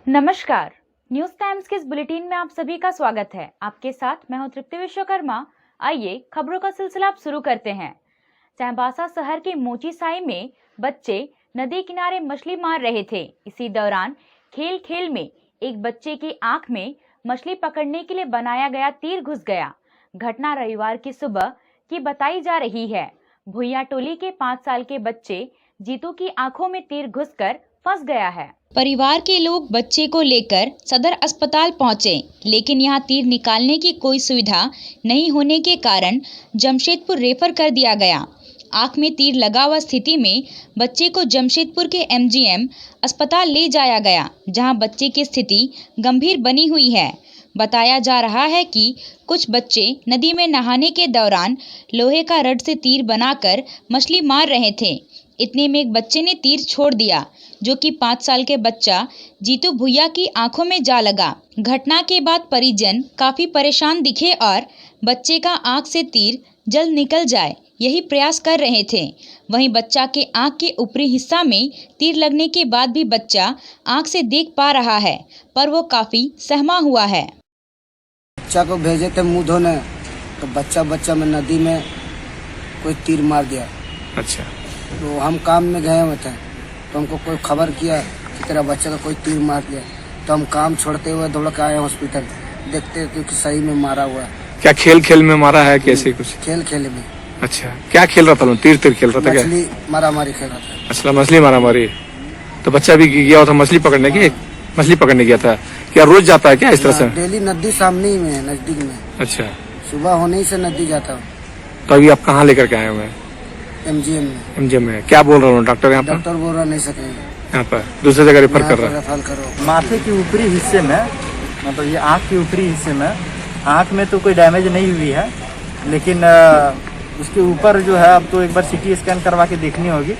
नमस्कार, news times के इस बुलेटिन में आप सभी का स्वागत है। आपके साथ मैं हूं तृप्ति विश्वकर्मा। आइए खबरों का सिलसिला आप शुरू करते हैं। चाईबासा शहर के मोची साई में बच्चे नदी किनारे मछली मार रहे थे। इसी दौरान खेल खेल में एक बच्चे की आंख में मछली पकड़ने के लिए बनाया गया तीर घुस गया। घटना रविवार की सुबह की बताई जा रही है। भुइया टोली के 5 साल के बच्चे जीतू की आंखों में तीर घुसकर फंस गया है। परिवार के लोग बच्चे को लेकर सदर अस्पताल पहुंचे, लेकिन यहां तीर निकालने की कोई सुविधा नहीं होने के कारण जमशेदपुर रेफर कर दिया गया। आंख में तीर लगा हुआ स्थिति में बच्चे को जमशेदपुर के एमजीएम अस्पताल ले जाया गया, जहां बच्चे की स्थिति गंभीर बनी हुई है। बताया जा रहा है कि कुछ बच्चे नदी में नहाने के दौरान लोहे का रड से तीर बनाकर मछली मार रहे थे। इतने में एक बच्चे ने तीर छोड़ दिया, जो कि 5 साल के बच्चा जीतू भुइया की आंखों में जा लगा। घटना के बाद परिजन काफी परेशान दिखे और बच्चे का आंख से तीर जल्द निकल जाए यही प्रयास कर रहे थे। वहीं बच्चा के आंख के ऊपरी हिस्सा में तीर लगने के बाद भी बच्चा आंख से देख पा रहा है, पर वो काफी सहमा हुआ है। बच्चा को भेजे थे मुंह धोने, तो बच्चा में नदी में कोई तीर मार दिया। अच्छा। तो हम काम में गए हुए थे, तो हमको कोई खबर किया कि तेरा बच्चा का कोई तीर मार दिया। तो हम काम छोड़ते हुए दौड़ के आए हॉस्पिटल, देखते थे कि सही में मारा हुआ है। क्या खेल खेल में मारा है, कैसे कुछ? खेल में। अच्छा, क्या खेल रहा था? तीर खेल रहा था क्या? मछली मारामारी खेल रहा था। अच्छा, मछली मारामारी। तो बच्चा भी गया था मछली पकड़ने गया था। क्या रोज जाता है क्या इस तरह से? डेली नदी सामने ही में है, नजदीक में। अच्छा, सुबह होने ही से नदी जाता हूँ। तो अभी आप कहाँ लेकर के आए हुए हैं? एमजीएम में। क्या बोल रहा हूँ डॉक्टर? यहाँ पर डॉक्टर बोल रहा नहीं सकेंगे, यहाँ पर दूसरी जगह रेफर कर रहा है। रेफर करो। माथे के ऊपरी हिस्से में, मतलब ये आँख के ऊपरी हिस्से में, आँख में तो कोई डैमेज नहीं हुई है, लेकिन उसके ऊपर जो है अब तो एक बार सीटी स्कैन करवा के देखनी होगी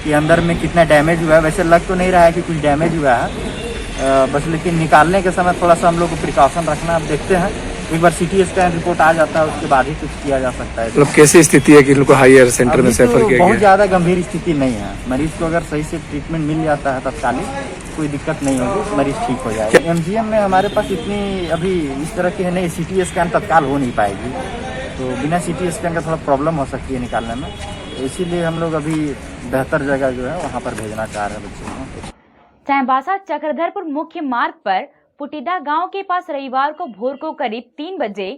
कि अंदर में कितना डैमेज हुआ है। वैसे लग तो नहीं रहा है कि कुछ डैमेज हुआ है, बस लेकिन निकालने के समय थोड़ा सा हम लोग को प्रिकॉशन रखना। अब देखते हैं, एक बार सीटी स्कैन रिपोर्ट आ जाता है, उसके बाद ही कुछ किया जा सकता है। मतलब कैसी स्थिति है कि इनको हायर सेंटर में रेफर किया गया? बहुत ज्यादा गंभीर स्थिति नहीं है। मरीज को अगर सही से ट्रीटमेंट मिल जाता है तत्कालिक, कोई दिक्कत नहीं होगी, मरीज ठीक हो जाएगा। एमजीएम में हमारे पास इतनी अभी इस तरह की है नहीं, सीटी स्कैन तत्काल हो नहीं पाएगी, तो बिना सीटी स्कैन का थोड़ा प्रॉब्लम हो सकती है निकालने में। तो इसीलिए हम लोग अभी बेहतर जगह जो है वहाँ पर भेजना चाह रहे हैं बच्चों को। चाईबासा चक्रधरपुर मुख्य मार्ग पर पुटीदा गांव के पास रविवार को भोर को करीब 3 बजे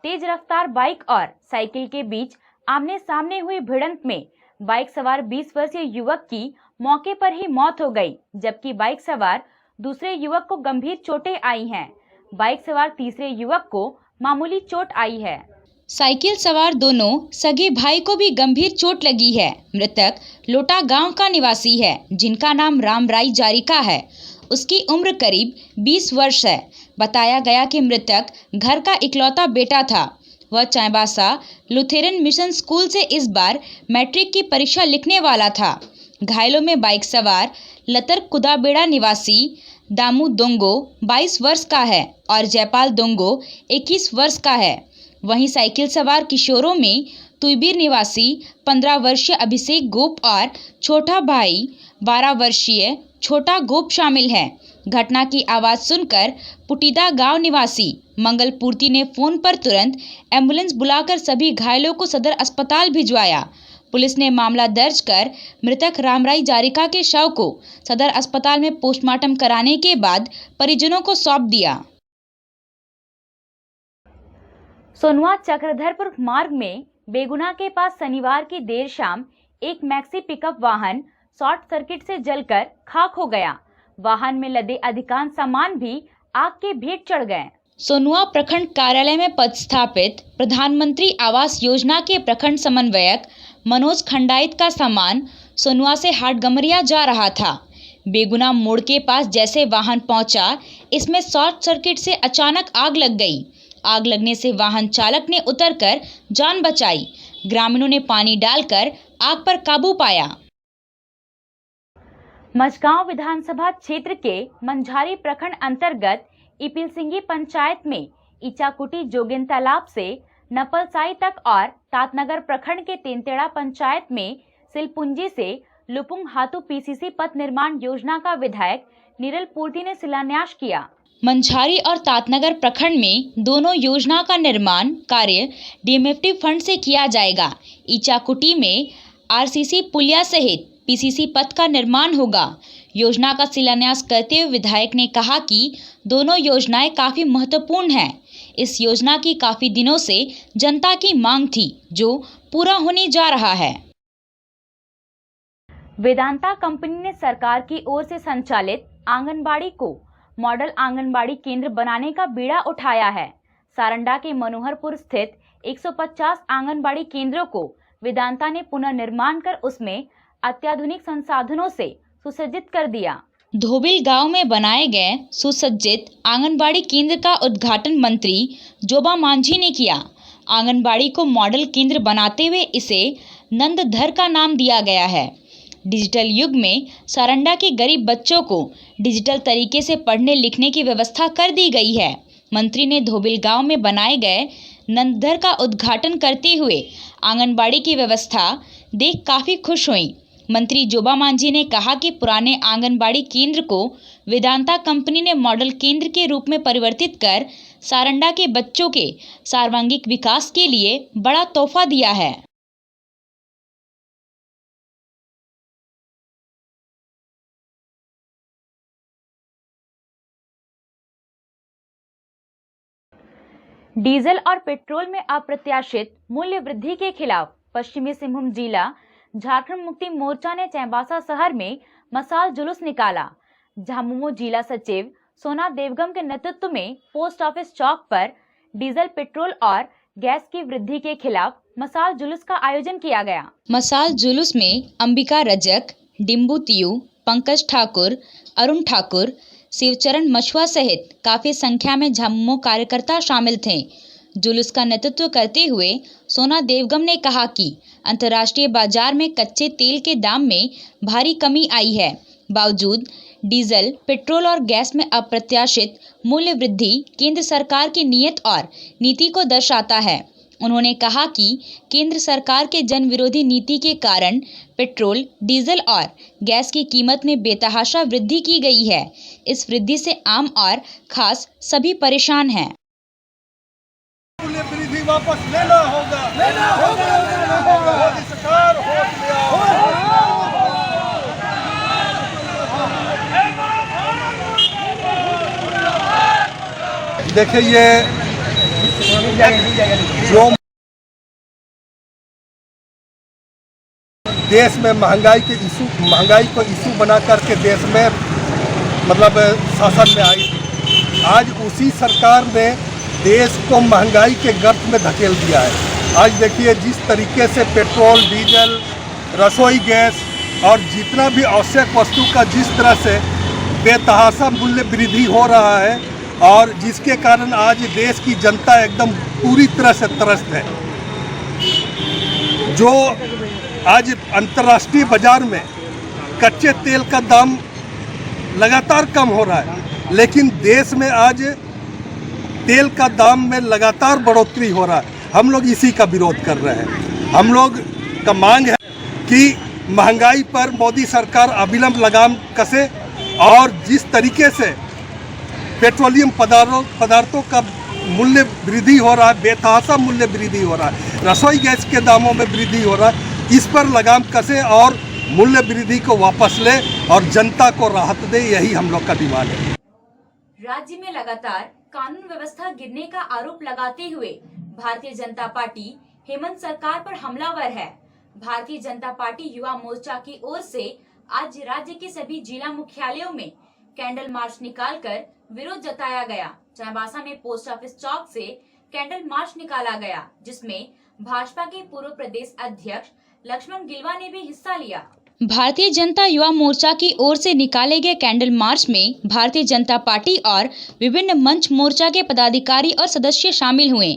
तेज रफ्तार बाइक और साइकिल के बीच आमने सामने हुई भिड़ंत में बाइक सवार 20 वर्षीय युवक की मौके पर ही मौत हो गई, जबकि बाइक सवार दूसरे युवक को गंभीर चोटें आई हैं। बाइक सवार तीसरे युवक को मामूली चोट आई है। साइकिल सवार दोनों सगे भाई को भी गंभीर चोट लगी है। मृतक लोटा गांव का निवासी है, जिनका नाम रामराई जारिका है। उसकी उम्र करीब 20 वर्ष है। बताया गया कि मृतक घर का इकलौता बेटा था। वह चाईबासा लुथेरन मिशन स्कूल से इस बार मैट्रिक की परीक्षा लिखने वाला था। घायलों में बाइक सवार लतर कुदाबेड़ा निवासी दामू दोंगो 22 वर्ष का है और जयपाल दोंगो 21 वर्ष का है। वहीं साइकिल सवार किशोरों में तुईबीर निवासी 15 वर्षीय अभिषेक गोप और छोटा भाई 12 वर्षीय छोटा गोप शामिल है। घटना की आवाज सुनकर पुटीदा गांव निवासी मंगल पूर्ति ने फोन पर तुरंत एम्बुलेंस बुलाकर सभी घायलों को सदर अस्पताल भिजवाया। पुलिस ने मामला दर्ज कर मृतक रामराई जारिका के शव को सदर अस्पताल में पोस्टमार्टम कराने के बाद परिजनों को सौंप दिया। सोनुआ चक्रधरपुर मार्ग में बेगुना के पास शनिवार की देर शाम एक मैक्सी पिकअप वाहन शॉर्ट सर्किट से जलकर खाक हो गया। वाहन में लदे अधिकांश सामान भी आग के भेंट चढ़ गए। सोनुआ प्रखंड कार्यालय में पदस्थापित प्रधानमंत्री आवास योजना के प्रखंड समन्वयक मनोज खंडाइत का सामान सोनुआ से हाटगमरिया जा रहा था। बेगुना मोड़ के पास जैसे वाहन पहुंचा, इसमें शॉर्ट सर्किट से अचानक आग लग गई। आग लगने से वाहन चालक ने उतरकर जान बचाई। ग्रामीणों ने पानी डालकर आग पर काबू पाया। मझगांव विधानसभा क्षेत्र के मंझारी प्रखंड अंतर्गत इपिलसिंगी पंचायत में इचाकुटी जोगिन तालाब से नपलसाई तक और तातनगर प्रखंड के तेंतेड़ा पंचायत में सिलपुंजी से लुपुंग हातु पीसीसी पथ निर्माण योजना का विधायक नीरल पूर्ति ने शिलान्यास किया। मंझारी और तातनगर प्रखंड में दोनों योजना का निर्माण कार्य डीएमएफटी फंड से किया जाएगा। ईचाकुटी में आरसीसी पुलिया सहित पीसीसी पथ का निर्माण होगा। योजना का शिलान्यास करते हुए विधायक ने कहा कि दोनों योजनाएं काफी महत्वपूर्ण हैं। इस योजना की काफी दिनों से जनता की मांग थी, जो पूरा होने जा रहा है। वेदांता कंपनी ने सरकार की ओर से संचालित आंगनबाड़ी को मॉडल आंगनबाड़ी केंद्र बनाने का बीड़ा उठाया है। सारंडा के मनोहरपुर स्थित 150 आंगनबाड़ी केंद्रों को वेदांता ने पुनर्निर्माण कर उसमें अत्याधुनिक संसाधनों से सुसज्जित कर दिया। धोबिल गांव में बनाए गए सुसज्जित आंगनबाड़ी केंद्र का उद्घाटन मंत्री जोबा मांझी ने किया। आंगनबाड़ी को मॉडल केंद्र बनाते हुए इसे नंदधर का नाम दिया गया है। डिजिटल युग में सारंडा के गरीब बच्चों को डिजिटल तरीके से पढ़ने लिखने की व्यवस्था कर दी गई है। मंत्री ने धोबिल गांव में बनाए गए नंदधर का उद्घाटन करते हुए आंगनबाड़ी की व्यवस्था देख काफी खुश हुई। मंत्री जोबा मांझी ने कहा कि पुराने आंगनबाड़ी केंद्र को वेदांता कंपनी ने मॉडल केंद्र के रूप में परिवर्तित कर सारंडा के बच्चों के सर्वांगीण विकास के लिए बड़ा तोहफा दिया है। डीजल और पेट्रोल में अप्रत्याशित मूल्य वृद्धि के खिलाफ पश्चिमी सिंहभूम जिला झारखंड मुक्ति मोर्चा ने चाईबासा शहर में मसाल जुलूस निकाला। झामुमो जिला सचिव सोना देवगम के नेतृत्व में पोस्ट ऑफिस चौक पर डीजल, पेट्रोल और गैस की वृद्धि के खिलाफ मसाल जुलूस का आयोजन किया गया। मसाल जुलूस में अंबिका रजक, डिम्बू तियू, पंकज ठाकुर, अरुण ठाकुर, शिवचरण मछुआ सहित काफी संख्या में झामुमो कार्यकर्ता शामिल थे। जुलूस का नेतृत्व करते हुए सोना देवगम ने कहा कि अंतर्राष्ट्रीय बाजार में कच्चे तेल के दाम में भारी कमी आई है। बावजूद डीजल, पेट्रोल और गैस में अप्रत्याशित मूल्य वृद्धि केंद्र सरकार की नीयत और नीति को दर्शाता है। उन्होंने कहा कि केंद्र सरकार के जन विरोधी नीति के कारण पेट्रोल, डीजल और गैस की कीमत में बेतहाशा वृद्धि की गई है। इस वृद्धि से आम और खास सभी परेशान हैं। मूल्य वृद्धि वापस लेना होगा, लेना होगा, लेना होगा। मोदी सरकार होश में आओ। देखिए ये जो देश में महंगाई को इशू बना करके देश में मतलब शासन में आई थी, आज उसी सरकार ने देश को महंगाई के गर्त में धकेल दिया है। आज देखिए जिस तरीके से पेट्रोल, डीजल, रसोई गैस और जितना भी आवश्यक वस्तु का जिस तरह से बेतहाशा मूल्य वृद्धि हो रहा है और जिसके कारण आज देश की जनता एकदम पूरी तरह से त्रस्त है। जो आज अंतर्राष्ट्रीय बाजार में कच्चे तेल का दाम लगातार कम हो रहा है, लेकिन देश में आज तेल का दाम में लगातार बढ़ोतरी हो रहा है। हम लोग इसी का विरोध कर रहे हैं। हम लोग का मांग है कि महंगाई पर मोदी सरकार अविलंब लगाम कसे और जिस तरीके से पेट्रोलियम पदार्थों का मूल्य वृद्धि हो रहा है, बेतहाशा मूल्य वृद्धि हो रहा है, रसोई गैस के दामों में वृद्धि हो रहा है, इस पर लगाम कसे और मूल्य वृद्धि को वापस ले और जनता को राहत दे, यही हम लोग का डिमांड है। राज्य में लगातार कानून व्यवस्था गिरने का आरोप लगाते हुए भारतीय जनता पार्टी हेमंत सरकार पर हमलावर है। भारतीय जनता पार्टी युवा मोर्चा की ओर से आज राज्य के सभी जिला मुख्यालयों में कैंडल मार्च निकालकर विरोध जताया गया। चाईबासा में पोस्ट ऑफिस चौक से कैंडल मार्च निकाला गया, जिसमें भाजपा के पूर्व प्रदेश अध्यक्ष लक्ष्मण गिलवा ने भी हिस्सा लिया। भारतीय जनता युवा मोर्चा की ओर से निकाले गए कैंडल मार्च में भारतीय जनता पार्टी और विभिन्न मंच मोर्चा के पदाधिकारी और सदस्य शामिल हुए।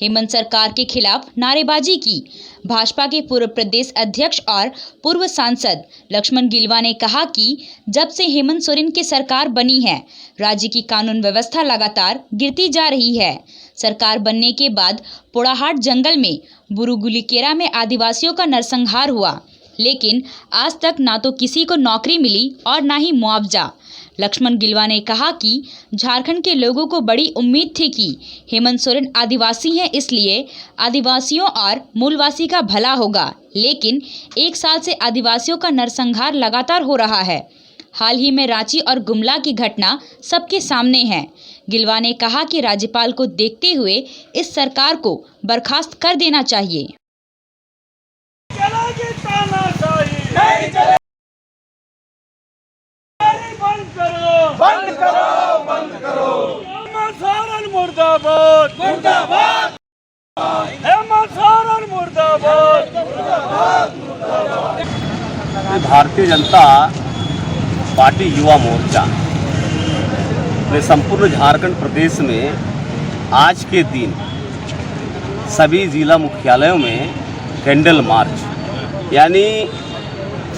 हेमंत सरकार के खिलाफ नारेबाजी की। भाजपा के पूर्व प्रदेश अध्यक्ष और पूर्व सांसद लक्ष्मण गिलवा ने कहा कि जब से हेमंत सोरेन की सरकार बनी है, राज्य की कानून व्यवस्था लगातार गिरती जा रही है। सरकार बनने के बाद पोड़ाहाट जंगल में बुरुगुलीकेरा में आदिवासियों का नरसंहार हुआ। लेकिन आज तक ना तो किसी को नौकरी मिली और ना ही मुआवजा। लक्ष्मण गिलवा ने कहा कि झारखंड के लोगों को बड़ी उम्मीद थी कि हेमंत सोरेन आदिवासी हैं, इसलिए आदिवासियों और मूलवासी का भला होगा, लेकिन 1 साल से आदिवासियों का नरसंहार लगातार हो रहा है। हाल ही में रांची और गुमला की घटना सबके सामने है। गिलवा ने कहा कि राज्यपाल को देखते हुए इस सरकार को बर्खास्त कर देना चाहिए। बंद करो हेमंत सोरेन मुर्दाबाद मुर्दाबाद हेमंत सोरेन मुर्दाबाद। भारतीय जनता पार्टी युवा मोर्चा ने संपूर्ण झारखंड प्रदेश में आज के दिन सभी जिला मुख्यालयों में कैंडल मार्च, यानी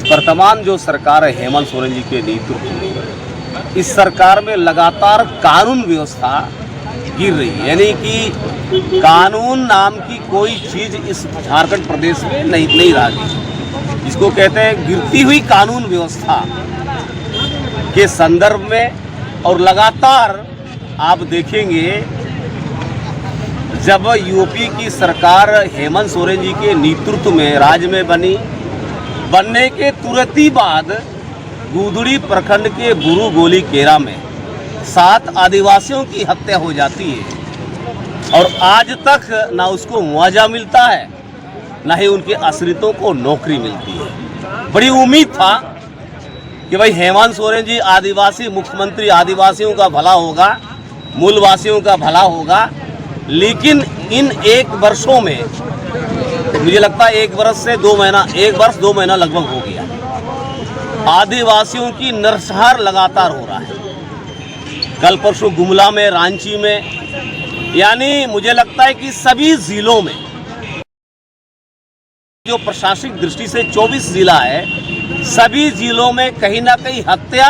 वर्तमान जो सरकार है हेमंत सोरेन जी के नेतृत्व में, इस सरकार में लगातार कानून व्यवस्था गिर रही है, यानी कि कानून नाम की कोई चीज़ इस झारखंड प्रदेश में नहीं रही। इसको कहते हैं गिरती हुई कानून व्यवस्था के संदर्भ में। और लगातार आप देखेंगे जब यूपी की सरकार हेमंत सोरेन जी के नेतृत्व में राज्य में बनने के तुरंत ही बाद गुदड़ी प्रखंड के बुरु गोली केरा में 7 आदिवासियों की हत्या हो जाती है और आज तक ना उसको मुआवजा मिलता है, ना ही उनके आश्रितों को नौकरी मिलती है। बड़ी उम्मीद था कि भाई हेमंत सोरेन जी आदिवासी मुख्यमंत्री, आदिवासियों का भला होगा, मूलवासियों का भला होगा, लेकिन इन 1 वर्षों में मुझे लगता है 1 वर्ष से 2 महीना, 1 वर्ष 2 महीना लगभग हो गया, आदिवासियों की नरसंहार लगातार हो रहा है। कल परसों गुमला में, रांची में, यानी मुझे लगता है कि सभी जिलों में जो प्रशासनिक दृष्टि से 24 जिला है, सभी जिलों में कहीं ना कहीं हत्या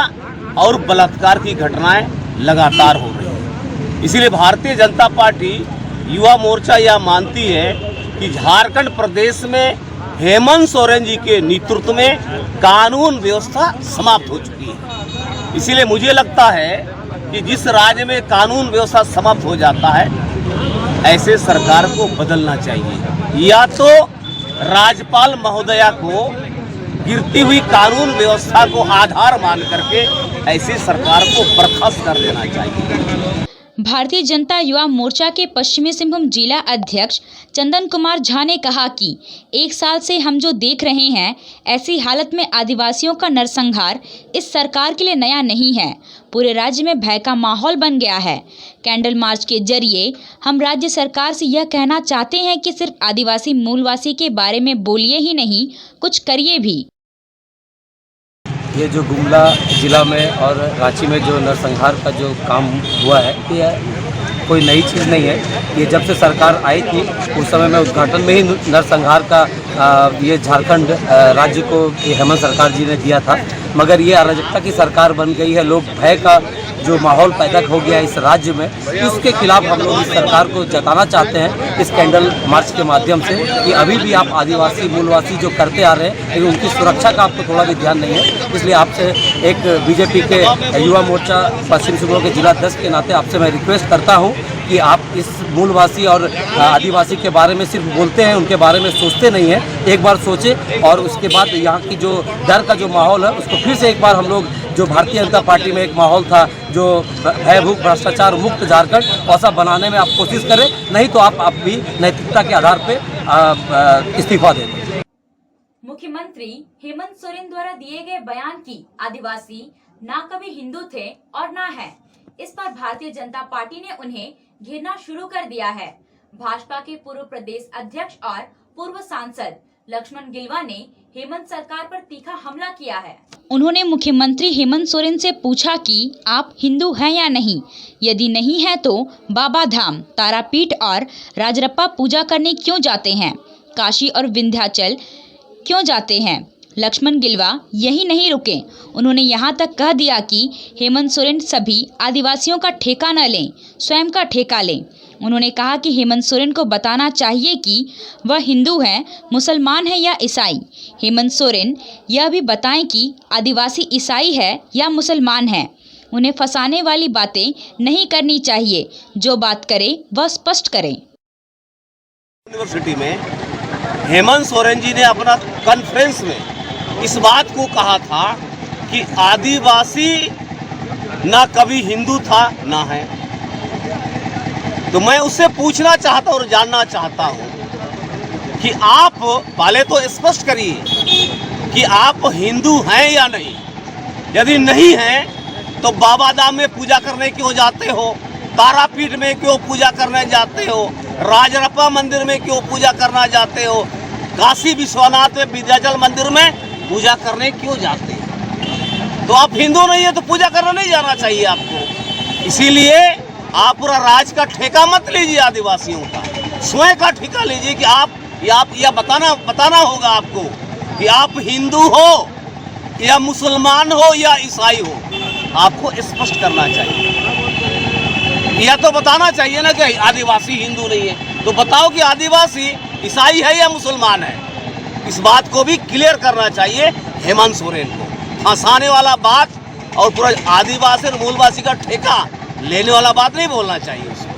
और बलात्कार की घटनाएं लगातार हो रही हैं। इसीलिए भारतीय जनता पार्टी युवा मोर्चा यह मानती है कि झारखंड प्रदेश में हेमंत सोरेन जी के नेतृत्व में कानून व्यवस्था समाप्त हो चुकी है। इसीलिए मुझे लगता है कि जिस राज्य में कानून व्यवस्था समाप्त हो जाता है, ऐसे सरकार को बदलना चाहिए, या तो राज्यपाल महोदया को गिरती हुई कानून व्यवस्था को आधार मान करके ऐसी सरकार को बर्खास्त कर देना चाहिए। भारतीय जनता युवा मोर्चा के पश्चिमी सिंहभूम जिला अध्यक्ष चंदन कुमार झा ने कहा कि 1 साल से हम जो देख रहे हैं, ऐसी हालत में आदिवासियों का नरसंहार इस सरकार के लिए नया नहीं है। पूरे राज्य में भय का माहौल बन गया है। कैंडल मार्च के जरिए हम राज्य सरकार से यह कहना चाहते हैं कि सिर्फ आदिवासी मूलवासी के बारे में बोलिए ही नहीं, कुछ करिए भी। ये जो गुमला ज़िला में और रांची में जो नरसंहार का जो काम हुआ है, ये कोई नई चीज़ नहीं है। ये जब से सरकार आई थी उस समय में उद्घाटन में ही नरसंहार का ये झारखंड राज्य को हेमंत सरकार जी ने दिया था, मगर ये अराजकता की सरकार बन गई है। लोग भय का जो माहौल पैदा हो गया है इस राज्य में, उसके खिलाफ हम लोग इस सरकार को जताना चाहते हैं इस कैंडल मार्च के माध्यम से कि अभी भी आप आदिवासी मूलवासी जो करते आ रहे हैं, लेकिन उनकी सुरक्षा का आपको थोड़ा भी ध्यान नहीं है। इसलिए आपसे एक बीजेपी के युवा मोर्चा पश्चिम सिंहभूम के जिला अध्यक्ष के नाते आपसे मैं रिक्वेस्ट करता हूं कि आप इस मूलवासी और आदिवासी के बारे में सिर्फ बोलते हैं, उनके बारे में सोचते नहीं हैं। एक बार सोचें और उसके बाद यहाँ की जो डर का जो माहौल है उसको फिर से एक बार हम लोग, जो भारतीय जनता पार्टी में एक माहौल था जो भयभूत भ्रष्टाचार मुक्त झारखंड, ऐसा बनाने में आप कोशिश करें, नहीं तो आप भी नैतिकता के आधार पर इस्तीफा दें। मुख्यमंत्री हेमंत सोरेन द्वारा दिए गए बयान की आदिवासी ना कभी हिंदू थे और ना है, इस पर भारतीय जनता पार्टी ने उन्हें घेरना शुरू कर दिया है। भाजपा के पूर्व प्रदेश अध्यक्ष और पूर्व सांसद लक्ष्मण गिलवा ने हेमंत सरकार पर तीखा हमला किया है। उन्होंने मुख्यमंत्री हेमंत सोरेन से पूछा कि आप हिंदू हैं या नहीं, यदि नहीं है तो बाबा धाम, तारापीठ और राजरप्पा पूजा करने क्यों जाते हैं, काशी और विंध्याचल क्यों जाते हैं। लक्ष्मण गिलवा यही नहीं रुके, उन्होंने यहाँ तक कह दिया कि हेमंत सोरेन सभी आदिवासियों का ठेका न लें, स्वयं का ठेका लें। उन्होंने कहा कि हेमंत सोरेन को बताना चाहिए कि वह हिंदू हैं, मुसलमान हैं या ईसाई। हेमंत सोरेन यह भी बताएं कि आदिवासी ईसाई है या मुसलमान है। उन्हें फंसाने वाली बातें नहीं करनी चाहिए, जो बात करे वह स्पष्ट करें। यूनिवर्सिटी में हेमंत सोरेन जी ने अपना कॉन्फ्रेंस में इस बात को कहा था कि आदिवासी ना कभी हिंदू था ना है। तो मैं उससे पूछना चाहता हूँ और जानना चाहता हूँ कि आप पहले तो स्पष्ट करिए कि आप हिंदू हैं या नहीं। यदि नहीं हैं तो बाबा धाम में पूजा करने क्यों जाते हो, तारापीठ में क्यों पूजा करने जाते हो, राजरप्पा मंदिर में क्यों पूजा करना जाते हो, काशी विश्वनाथ में विंध्याचल मंदिर में पूजा करने क्यों जाते हो? तो आप हिंदू नहीं है तो पूजा करने नहीं जाना चाहिए आपको। इसीलिए आप पूरा राज का ठेका मत लीजिए आदिवासियों का, स्वयं का ठेका लीजिए कि आप यह बताना होगा आपको कि आप हिंदू हो या मुसलमान हो या ईसाई हो। आपको स्पष्ट करना चाहिए। यह तो बताना चाहिए ना कि आदिवासी हिंदू नहीं है, तो बताओ कि आदिवासी ईसाई है या मुसलमान है। इस बात को भी क्लियर करना चाहिए हेमंत सोरेन को। फंसाने वाला बात और पूरा आदिवासी और मूलवासी का ठेका लेने वाला बात नहीं बोलना चाहिए उसको।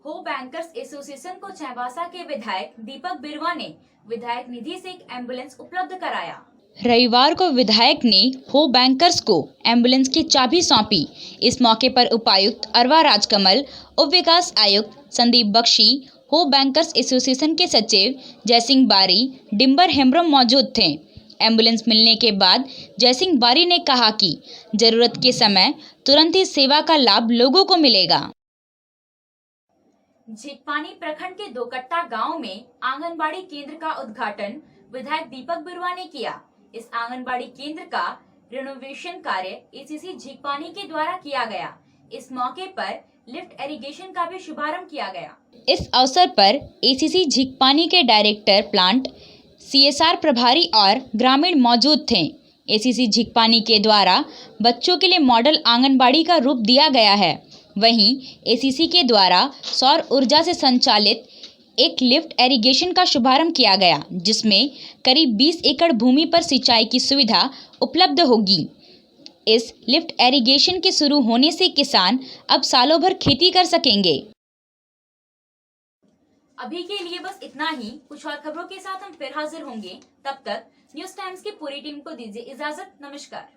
हो बैंकर्स एसोसिएशन को चाईबासा के विधायक दीपक बिरुवा ने विधायक निधि से एक एम्बुलेंस उपलब्ध कराया। रविवार को विधायक ने हो बैंकर्स को एम्बुलेंस की चाबी सौंपी। इस मौके पर उपायुक्त अरवा राजकमल, उप विकास आयुक्त संदीप बख्शी, हो बैंकर्स एसोसिएशन के सचिव जयसिंह बारी, डिम्बर हेम्ब्रम मौजूद थे। एम्बुलेंस मिलने के बाद जयसिंह बारी ने कहा कि जरूरत के समय तुरंत ही सेवा का लाभ लोगों को मिलेगा। झीकपानी प्रखंड के दोकट्टा गांव में आंगनबाड़ी केंद्र का उद्घाटन विधायक दीपक बिरुवा ने किया। इस आंगनबाड़ी केंद्र का रिनोवेशन कार्य एसीसी झीकपानी के द्वारा किया गया। इस मौके पर लिफ्ट इरिगेशन का भी शुभारंभ किया गया। इस अवसर पर एसीसी झीकपानी के डायरेक्टर प्लांट, सीएसआर प्रभारी और ग्रामीण मौजूद थे। एसीसी झीकपानी के द्वारा बच्चों के लिए मॉडल आंगनबाड़ी का रूप दिया गया है। वहीं एसीसी के द्वारा सौर ऊर्जा से संचालित एक लिफ्ट इरिगेशन का शुभारंभ किया गया, जिसमें करीब 20 एकड़ भूमि पर सिंचाई की सुविधा उपलब्ध होगी। इस लिफ्ट इरिगेशन के शुरू होने से किसान अब सालों भर खेती कर सकेंगे। अभी के लिए बस इतना ही। कुछ और खबरों के साथ हम फिर हाजिर होंगे। तब तक न्यूज़ टाइम्स की पूरी टीम को दीजिए इजाजत। नमस्कार।